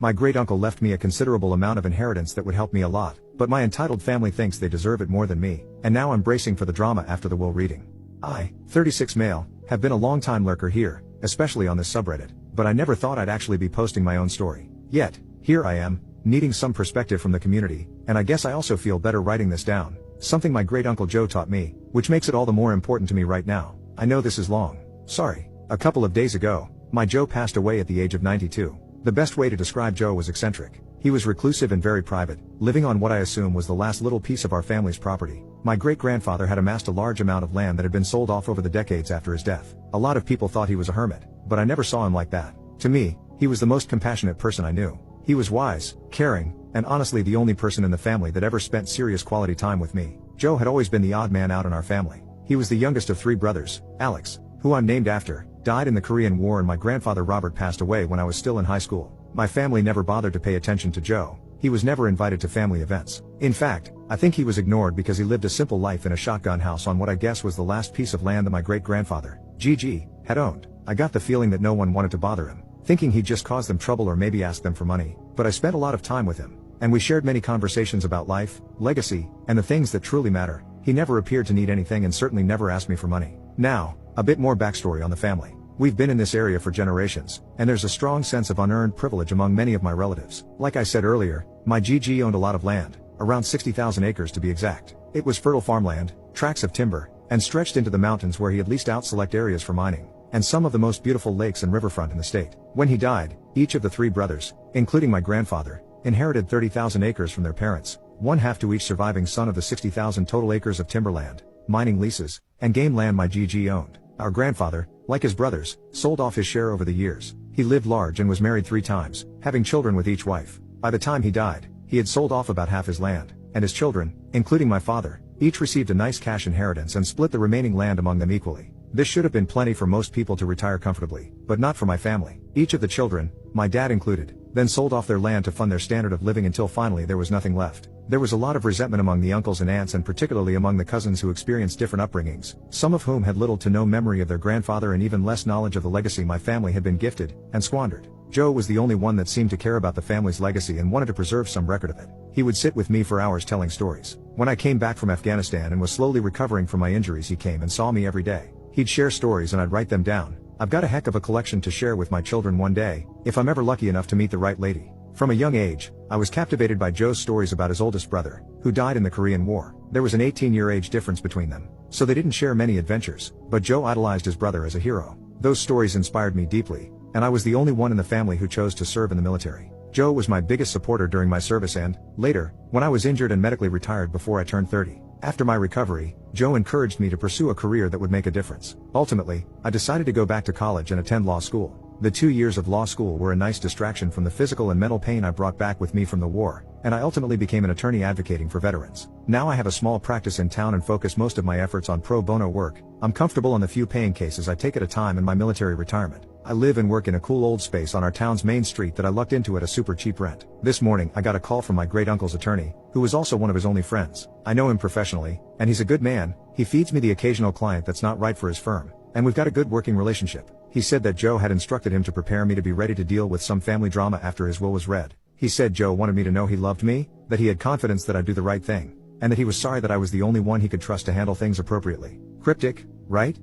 My great uncle left me a considerable amount of inheritance that would help me a lot, but my entitled family thinks they deserve it more than me, and now I'm bracing for the drama after the will reading. I, 36 male, have been a long-time lurker here, especially on this subreddit, but I never thought I'd actually be posting my own story. Yet, here I am, needing some perspective from the community, and I guess I also feel better writing this down, something my great uncle Joe taught me, which makes it all the more important to me right now. I know this is long. Sorry. A couple of days ago, my Joe passed away at the age of 92. The best way to describe Joe was eccentric. He was reclusive and very private, living on what I assume was the last little piece of our family's property. My great-grandfather had amassed a large amount of land that had been sold off over the decades after his death. A lot of people thought he was a hermit, but I never saw him like that. To me, he was the most compassionate person I knew. He was wise, caring, and honestly the only person in the family that ever spent serious quality time with me. Joe had always been the odd man out in our family. He was the youngest of 3 brothers. Alex, who I'm named after, died in the Korean War, and my grandfather Robert passed away when I was still in high school. My family never bothered to pay attention to Joe. He was never invited to family events. In fact, I think he was ignored because he lived a simple life in a shotgun house on what I guess was the last piece of land that my great-grandfather, Gigi, had owned. I got the feeling that no one wanted to bother him, thinking he'd just cause them trouble or maybe ask them for money. But I spent a lot of time with him, and we shared many conversations about life, legacy, and the things that truly matter. He never appeared to need anything and certainly never asked me for money. Now, a bit more backstory on the family. We've been in this area for generations, and there's a strong sense of unearned privilege among many of my relatives. Like I said earlier, my Gigi owned a lot of land, around 60,000 acres to be exact. It was fertile farmland, tracts of timber, and stretched into the mountains where he had leased out select areas for mining, and some of the most beautiful lakes and riverfront in the state. When he died, each of the 3 brothers, including my grandfather, inherited 30,000 acres from their parents, one half to each surviving son of the 60,000 total acres of timberland, mining leases, and game land my Gigi owned. Our grandfather, like his brothers, sold off his share over the years. He lived large and was married 3 times, having children with each wife. By the time he died, he had sold off about half his land, and his children, including my father, each received a nice cash inheritance and split the remaining land among them equally. This should have been plenty for most people to retire comfortably, but not for my family. Each of the children, my dad included, then sold off their land to fund their standard of living until finally there was nothing left. There was a lot of resentment among the uncles and aunts, and particularly among the cousins who experienced different upbringings, some of whom had little to no memory of their grandfather and even less knowledge of the legacy my family had been gifted and squandered. Joe was the only one that seemed to care about the family's legacy and wanted to preserve some record of it. He would sit with me for hours telling stories. When I came back from Afghanistan and was slowly recovering from my injuries, he came and saw me every day. He'd share stories and I'd write them down. I've got a heck of a collection to share with my children one day, if I'm ever lucky enough to meet the right lady. From a young age, I was captivated by Joe's stories about his oldest brother, who died in the Korean War. There was an 18-year age difference between them, so they didn't share many adventures, but Joe idolized his brother as a hero. Those stories inspired me deeply, and I was the only one in the family who chose to serve in the military. Joe was my biggest supporter during my service and, later, when I was injured and medically retired before I turned 30. After my recovery, Joe encouraged me to pursue a career that would make a difference. Ultimately, I decided to go back to college and attend law school. The 2 years of law school were a nice distraction from the physical and mental pain I brought back with me from the war, and I ultimately became an attorney advocating for veterans. Now I have a small practice in town and focus most of my efforts on pro bono work. I'm comfortable on the few paying cases I take at a time in my military retirement. I live and work in a cool old space on our town's main street that I lucked into at a super cheap rent. This morning I got a call from my great uncle's attorney, who was also one of his only friends. I know him professionally, and he's a good man. He feeds me the occasional client that's not right for his firm, and we've got a good working relationship. He said that Joe had instructed him to prepare me to be ready to deal with some family drama after his will was read. He said Joe wanted me to know he loved me, that he had confidence that I'd do the right thing, and that he was sorry that I was the only one he could trust to handle things appropriately. Cryptic, right?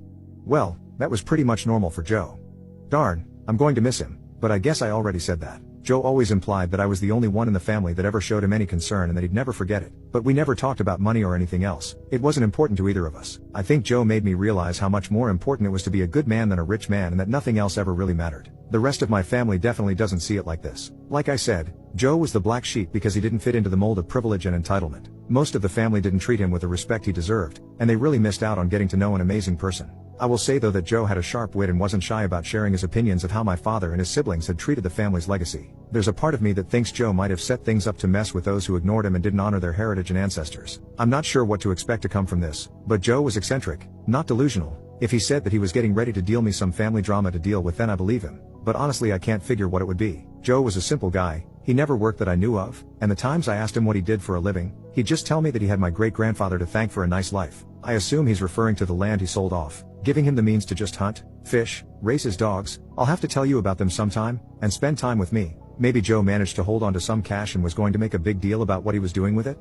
Well, that was pretty much normal for Joe. Darn, I'm going to miss him, but I guess I already said that. Joe always implied that I was the only one in the family that ever showed him any concern and that he'd never forget it. But we never talked about money or anything else. It wasn't important to either of us. I think Joe made me realize how much more important it was to be a good man than a rich man, and that nothing else ever really mattered. The rest of my family definitely doesn't see it like this. Like I said, Joe was the black sheep because he didn't fit into the mold of privilege and entitlement. Most of the family didn't treat him with the respect he deserved, and they really missed out on getting to know an amazing person. I will say though that Joe had a sharp wit and wasn't shy about sharing his opinions of how my father and his siblings had treated the family's legacy. There's a part of me that thinks Joe might have set things up to mess with those who ignored him and didn't honor their heritage and ancestors. I'm not sure what to expect to come from this, but Joe was eccentric, not delusional. If he said that he was getting ready to deal me some family drama to deal with, then I believe him. But honestly I can't figure what it would be. Joe was a simple guy, he never worked that I knew of, and the times I asked him what he did for a living, he'd just tell me that he had my great-grandfather to thank for a nice life. I assume he's referring to the land he sold off, giving him the means to just hunt, fish, raise his dogs. I'll have to tell you about them sometime, and spend time with me. Maybe Joe managed to hold on to some cash and was going to make a big deal about what he was doing with it?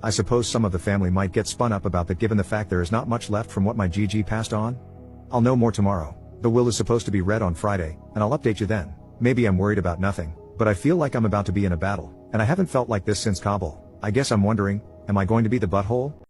I suppose some of the family might get spun up about that given the fact there is not much left from what my GG passed on. I'll know more tomorrow. The will is supposed to be read on Friday, and I'll update you then. Maybe I'm worried about nothing, but I feel like I'm about to be in a battle, and I haven't felt like this since Kabul. I guess I'm wondering, am I going to be the butthole?